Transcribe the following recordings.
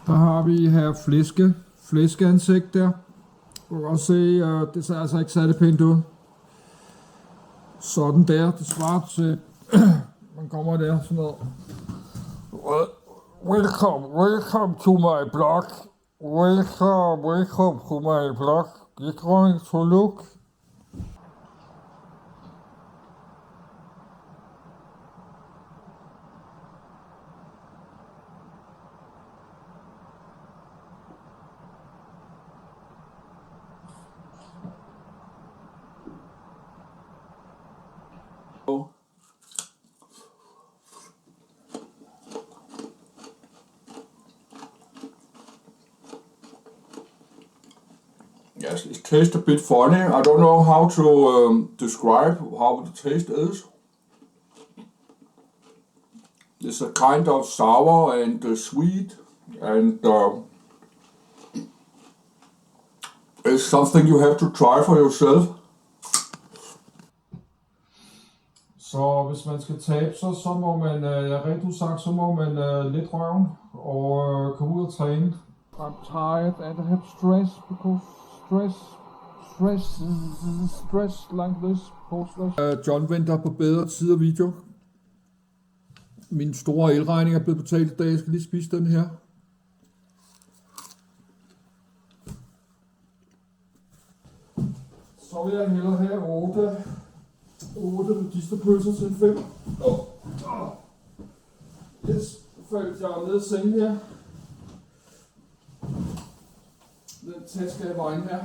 Der har vi her flæskeansigt der. Du kan også se, det ser altså ikke særlig pænt ud. Sådan der, det svarer til, man kommer der, sådan noget. Welcome to my blog. Welcome to my blog. You're going to look. Yes, it tastes a bit funny. I don't know how to describe how the taste is. It's a kind of sour and sweet, and it's something you have to try for yourself. Så hvis man skal tabe sig, så må man, rent udsagt, så må man lidt røven og komme ud og træne. I'm tired and I have stress because stress like this. John venter på bedre tider video. Min store elregning er blevet betalt i dag. Jeg skal lige spise den her. Så vil jeg hellere have 8 medisterpølser til 5. Yes, faldt jeg ned i sengen her. Den taske af vejen her.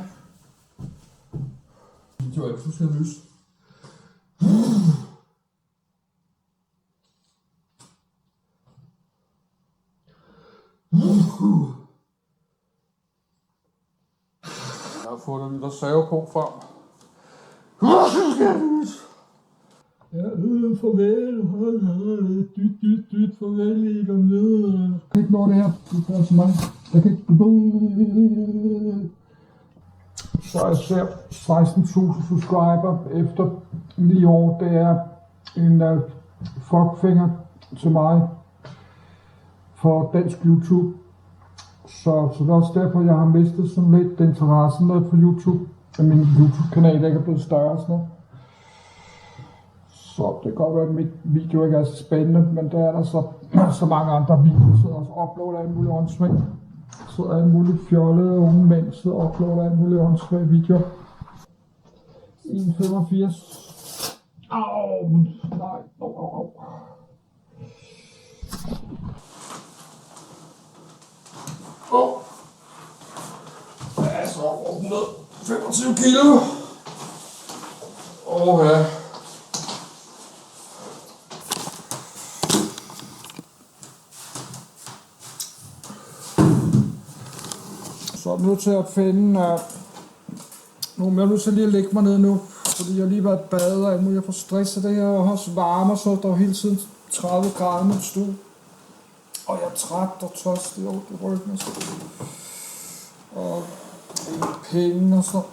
Det var ikke fuldstændig lys. Jeg har fået en reserve på før. Ja, farvel. Dyt, farvel, lige om lidt. Jeg kan ikke nå det her. Det er så meget. Jeg kan ikke... Så jeg ser 16.000 subscriber efter 9 år. Det er en fuckfinger til mig for dansk YouTube. Så det er også derfor, jeg har mistet sådan lidt interessen for YouTube. At min YouTube-kanal ikke er blevet større sådan noget. Så det kan godt være, at mit video ikke er så spændende, men der er der så mange andre videoer, så uploader alt muligt åndssvagt. Så alt muligt fjollede unge mænd, så uploader alt muligt åndssvagt videoer. 1,85. Au, nej, au. Det er så over 125 kilo. Ja. Så er jeg nødt til at finde, nu er jeg nødt til lige at lægge mig ned nu, fordi jeg lige har været badet, og jeg får stress af det her, og også varmer, så der er hele tiden 30 grader med stue. Og jeg er træt og tørstig over det ryggen og sådan. Og penge og sådan.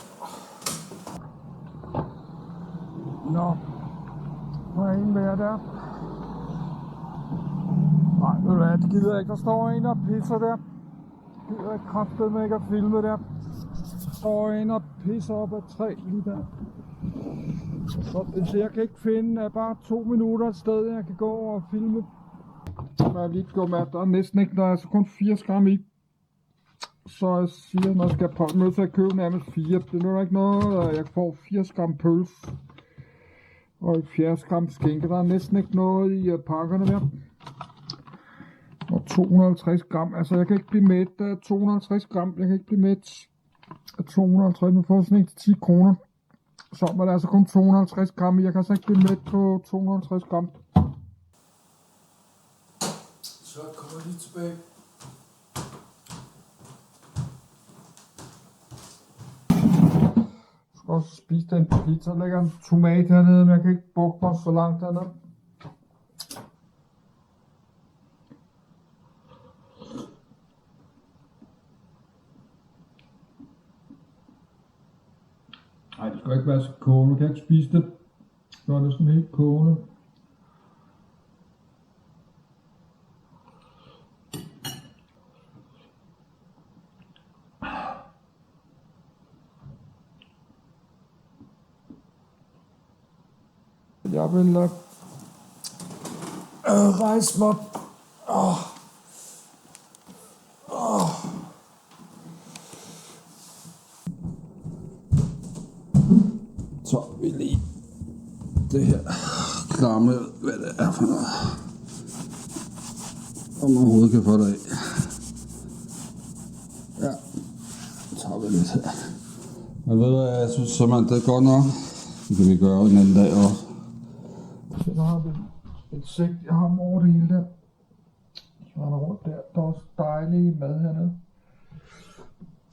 Nå, der er en mere der. Nej, ved du hvad, det gider jeg ikke, der står en og pisser der. Det gider jeg kraftedeme ikke at filme der. Der står en og pisser op ad træ lige der. Så jeg kan ikke finde bare 2 minutter et sted, jeg kan gå og filme. Når jeg lige går med, der er næsten ikke, der er så kun 4 gram i. Så jeg siger, når jeg skal på nødt til at købe nærmest 4. Det er nu ikke noget, jeg får 80 gram pølse. Og 70 gram skinke. Der er næsten ikke noget i pakkerne der. Og 250 gram. Altså jeg kan ikke blive mæt af 250 gram. Jeg kan ikke blive mæt af 250. Nu får jeg sådan en til 10 kroner. Så var der altså kun 250 gram i. Jeg kan altså ikke blive mæt på 250 gram. Så kommer jeg lige tilbage. Jeg skal også spise den pizza. Der ligger en tomat hernede, men jeg kan ikke bukke mig så langt hernede. Nej, det skal ikke være så kogende. Jeg kan ikke spise det, når det er sådan helt kogende. jeg vil rejse mig op. Så vi lige det her klar med, hvad det er for noget. Om man overhovedet kan få det af. Ja, så tager vi lidt her. Men ved du hvad, jeg synes simpelthen, det er godt nok. Det kan vi gøre en anden dag også. Så har vi et sæk, jeg har over det hele der. Så er der rundt der. Der er også dejlige mad hernede.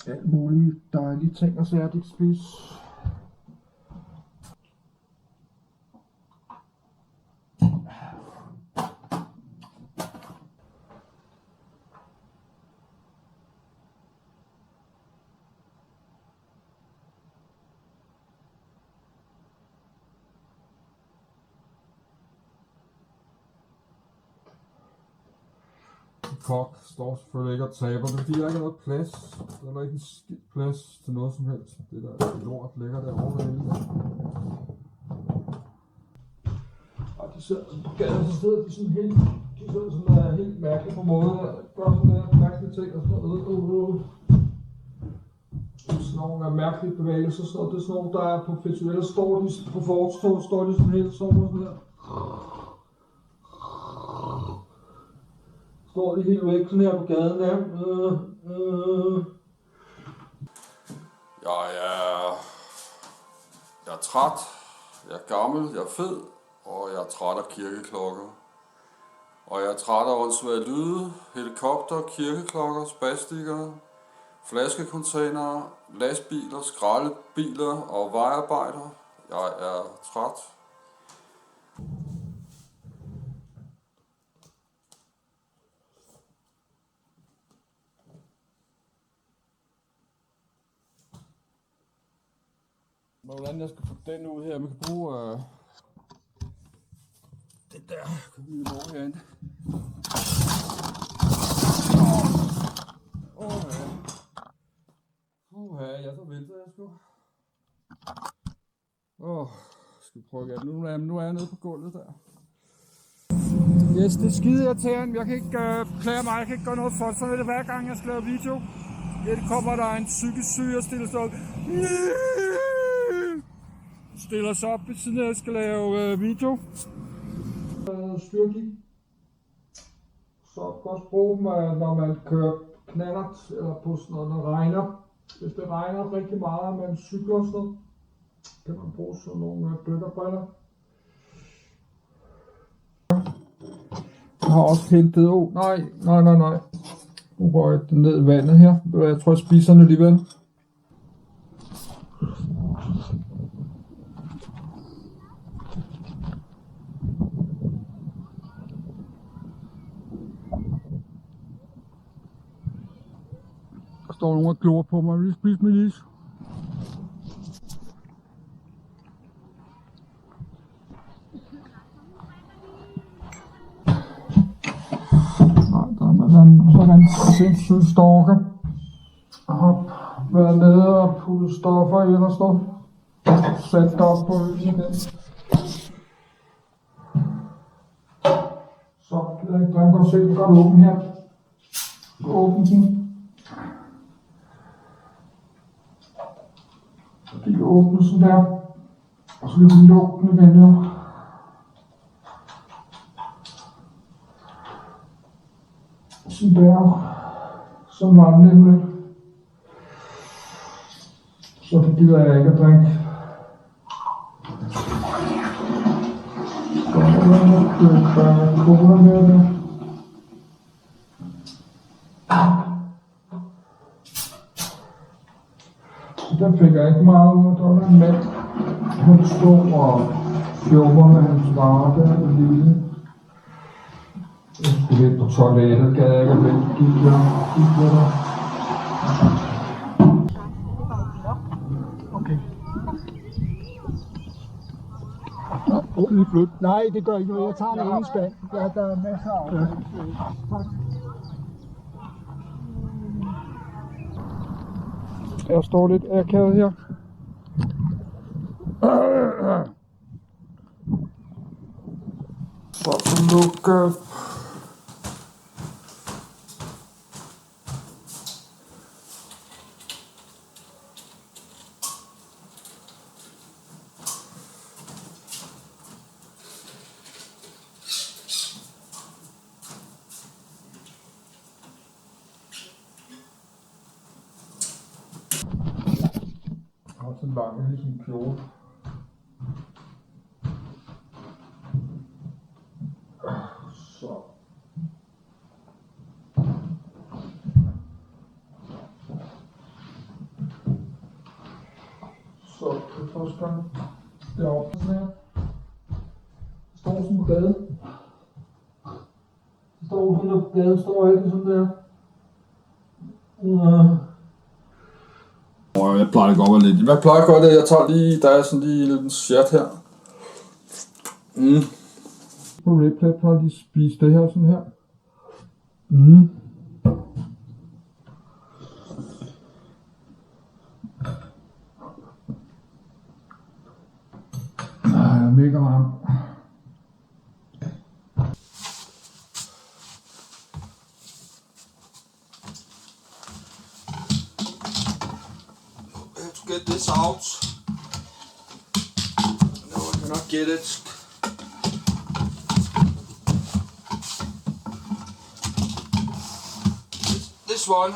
Alt mulige dejlige ting og sager, de kan spise. Kok står selvfølgelig ikke og taber, det er fordi der ikke er noget plads. Der er ikke en skidt plads til noget som helst. Det der lort ligger derovre hele der. Og de sidder sådan på gaden, så sidder de sådan helt mærkeligt på måde. Gør sådan der mærkelige ting og sådan noget. Sådan nogle mærkelige bevægelser, så det er sådan nogle, der er på festivaler, står de på forstå, står de sådan helt sådan der. Står de helt væk sådan her på gaden der. Jeg er træt, jeg er gammel, jeg er fed, og jeg er træt af kirkeklokker. Og jeg er træt af åndssvage lyde, helikopter, kirkeklokker, spastikere, flaskecontainere, lastbiler, skraldebiler og vejarbejder. Jeg er træt. Hvordan jeg skal få den ud her, vi kan bruge det der, kan vi bruge herinde. Ja, så vælter jeg sgu. Skal vi prøve igen. Nu er jeg nede på gulvet der. Yes, det er skide irriterende. Jeg kan ikke klage mig, jeg kan ikke gøre noget for. Sådan er det hver gang jeg skal lave video. Det kommer der en psykisk syg og stiller sig op. Stiller sig op ved siden af, at jeg skal lave video. Styrke. Så kan man også bruge dem, når man kører knallert eller på sådan noget, når det regner. Hvis det regner rigtig meget, og man cykler og sådan noget, kan man bruge sådan nogle dykkerbriller. Jeg har også hentet, nej. Nu røg den ned i vandet her. Jeg tror, jeg spiser den alligevel. Der står nogen og glor på mig. Jeg vil lige spise min is. Sådan en sindssyg stalker. Jeg har været nede og puttet stoffer i eller sådan noget. Sat det op på øen igen. Så kan jeg ikke godt se, at den er åben her. Åben den. Det kan åbne sådan der. Og så kan vi lukke den igen jo. Sådan der. Sådan var den nemlig. Så det gider jeg ikke at drikke. Så er der cola med det. Der fik jeg ikke meget ud. Der var en mand. Han stod og jobber med hans varer der på lille. Jeg skulle lidt på toilettet, gad jeg ikke at vente, gik der. Okay. Nej, det gør ikke noget. Jeg tager en ene spand. Der er masser af affald. Tak. Jeg står lidt akavet her. Så lukke. Også en lang ligesom en kjole. Så. Så det er første gang deroppe sådan her. Står sådan på gaden. Står sådan der på gaden, står ikke sådan der. Jeg plejer at gå over lidt. Jeg plejer at gøre det, jeg tager lige, der er sådan lige en lille chat her. På replay plejer jeg lige at spise det her sådan her. Jeg er mega varm. Get this out. No, I cannot get it. This one.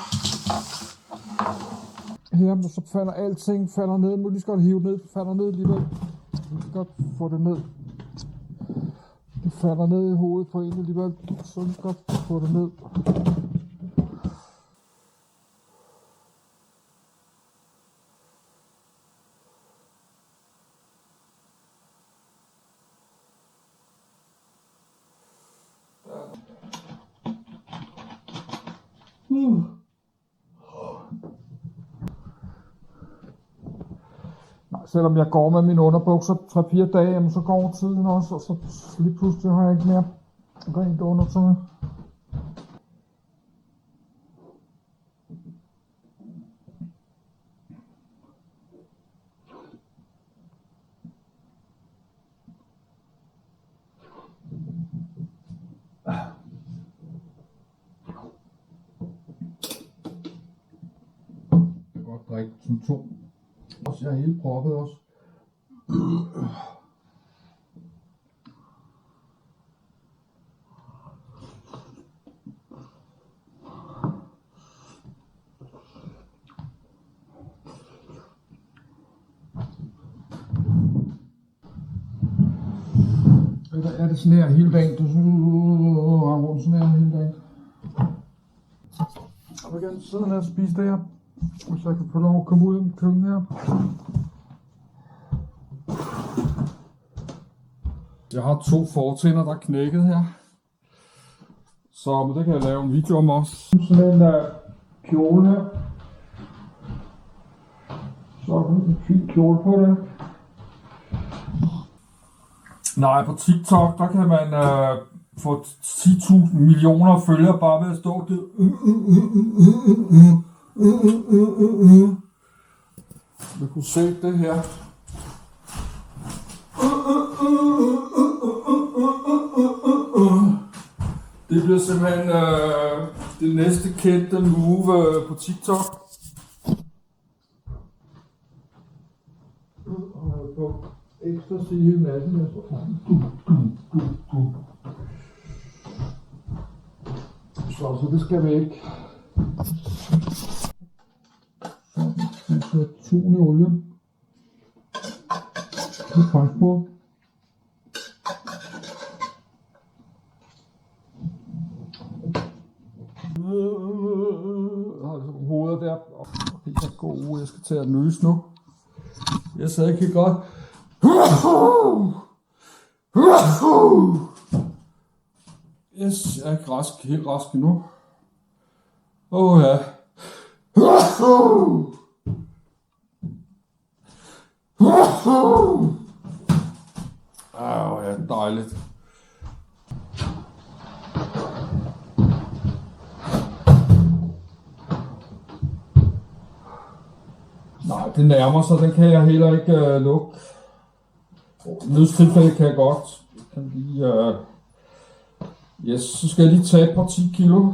Her, så falder alting ned. Nu lige skal godt hive ned. Falder ned alligevel. Nu skal godt få det ned. Det falder ned i hovedet på en alligevel. Så lige godt få det ned. Nej, selvom jeg går med mine underbukser 3-4 dage, jamen, så går tiden også, og så lige pludselig har jeg ikke mere rent undertøj. Jeg kan godt drikke sådan 2. Jeg er helt proppet også. Eller er det sådan her hele dagen? Du rundt sådan her hele dagen. Jeg vil gerne sidde her og spise det her. Hvis jeg kan få lov at komme ud i køkkenet her. Jeg har 2 fortænder, der er knækket her. Så men det kan jeg lave en video om også. Sådan en kjole her. Så er en fin kjole på det. Nej, på TikTok, der kan man få 10.000 millioner følgere bare ved at stå det. Vi kunne se det her. Det bliver simpelthen det næste kendte move på TikTok. På ekstra sige hele natten. Så det skal væk. Så tun i olie. Lidt fransk på. Hovedet der. Okay, så god. Jeg skal til at nøse nu. Jeg sad ikke godt. Yes, jeg er ikke rask, helt rask endnu. Ja. Ja, dejligt. Nej, det nærmer sig, den kan jeg heller ikke lukke. I nødstilfælde kan jeg godt. Jeg kan lige Yes, så skal jeg lige tage et par 10 kilo.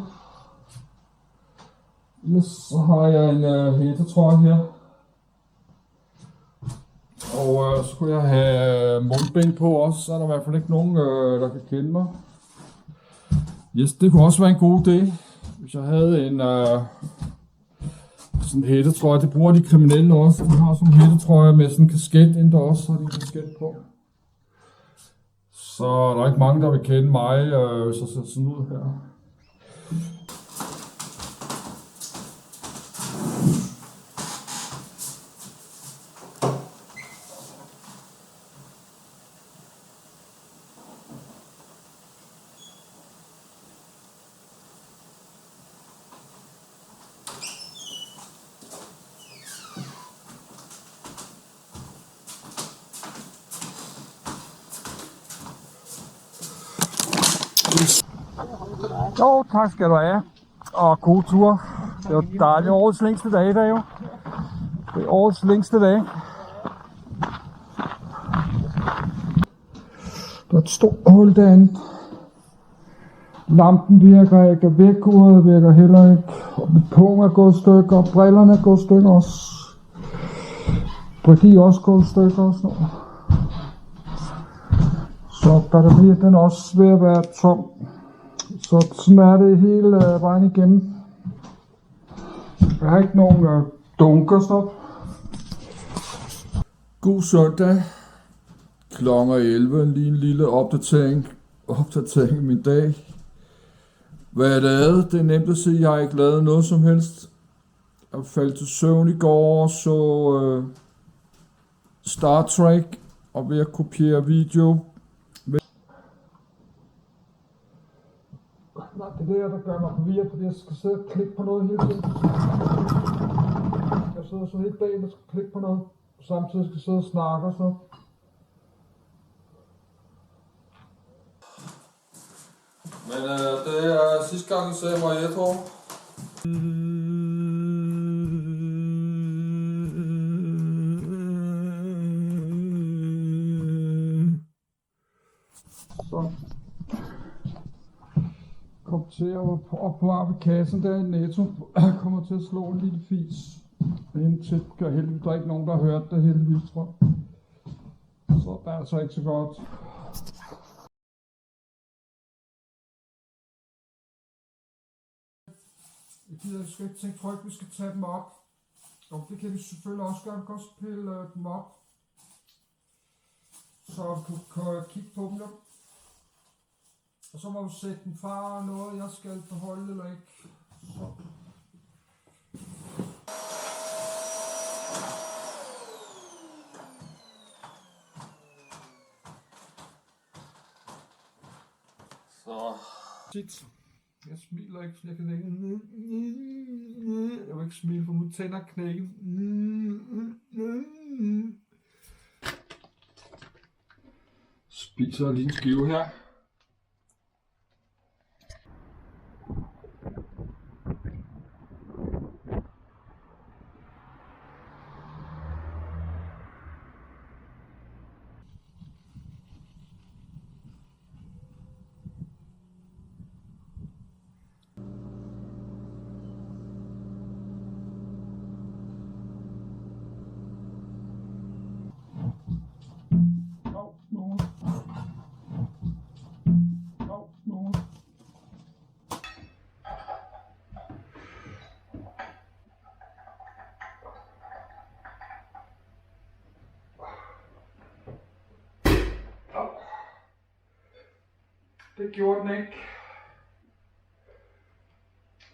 Yes, så har jeg en hættetrøje her. Og så skulle jeg have mundbind på også, så er der i hvert fald ikke nogen, der kan kende mig. Yes, det kunne også være en god idé, hvis jeg havde en sådan en hættetrøje. Det bruger de kriminelle også. De har sådan en hættetrøje med sådan en kasket ind der også, så har de en kasket på. Så der er ikke mange, der vil kende mig, hvis jeg ser sådan ud her. Jo, tak skal du have. Og god tur. Det var dejligt. Årets længste dag i dag jo. Det er årets længste dag. Der er et stort hul derinde. Lampen virker ikke, vækkeuret virker heller ikke. Og mit pung er gået i stykker, og brillerne er gået i stykker også. Brigi er også gået i stykker også nu. Så batteriet den er også ved at være tom. Så sådan er det hele vejen igennem. Jeg har ikke nogen dunker så. God søndag. Klokken 11. Lige en lille opdatering af min dag. Hvad jeg lavede, det er nemt at se. Jeg har ikke lavet noget som helst. Jeg faldt til søvn i går og så Star Trek og ved at kopiere video. Nej, det er det, der gør mig forvirret, fordi jeg skal sidde og klikke på noget hele tiden. Jeg sidder så helt dagen og skal klikke på noget, samtidig skal jeg sidde og snakke og sådan noget. Men det er sidste gang, jeg sagde mig ædru. Så. Kom til at opvare ved kassen der i Netto. Kommer til at slå en lille fis. Indtil gør heldigvis, der er ikke nogen, der har hørt det heldigvis, tror jeg. Så det er altså ikke så godt. Jeg skal ikke tænke tryk, vi skal tage dem op. Og det kan vi selvfølgelig også gøre. Vi kan også pille dem op. Så du kan kigge på dem. Og så må du sætte den fra noget, jeg skal beholde eller ikke. Så. Shit. Jeg smiler ikke, så jeg kan ikke. Jeg vil ikke smile, for mine tænder knækker. Spiser lige en skive her. Det gjorde den ikke.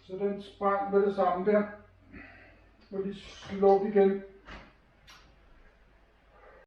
Så den sprang med det samme der. Og lige slå igen.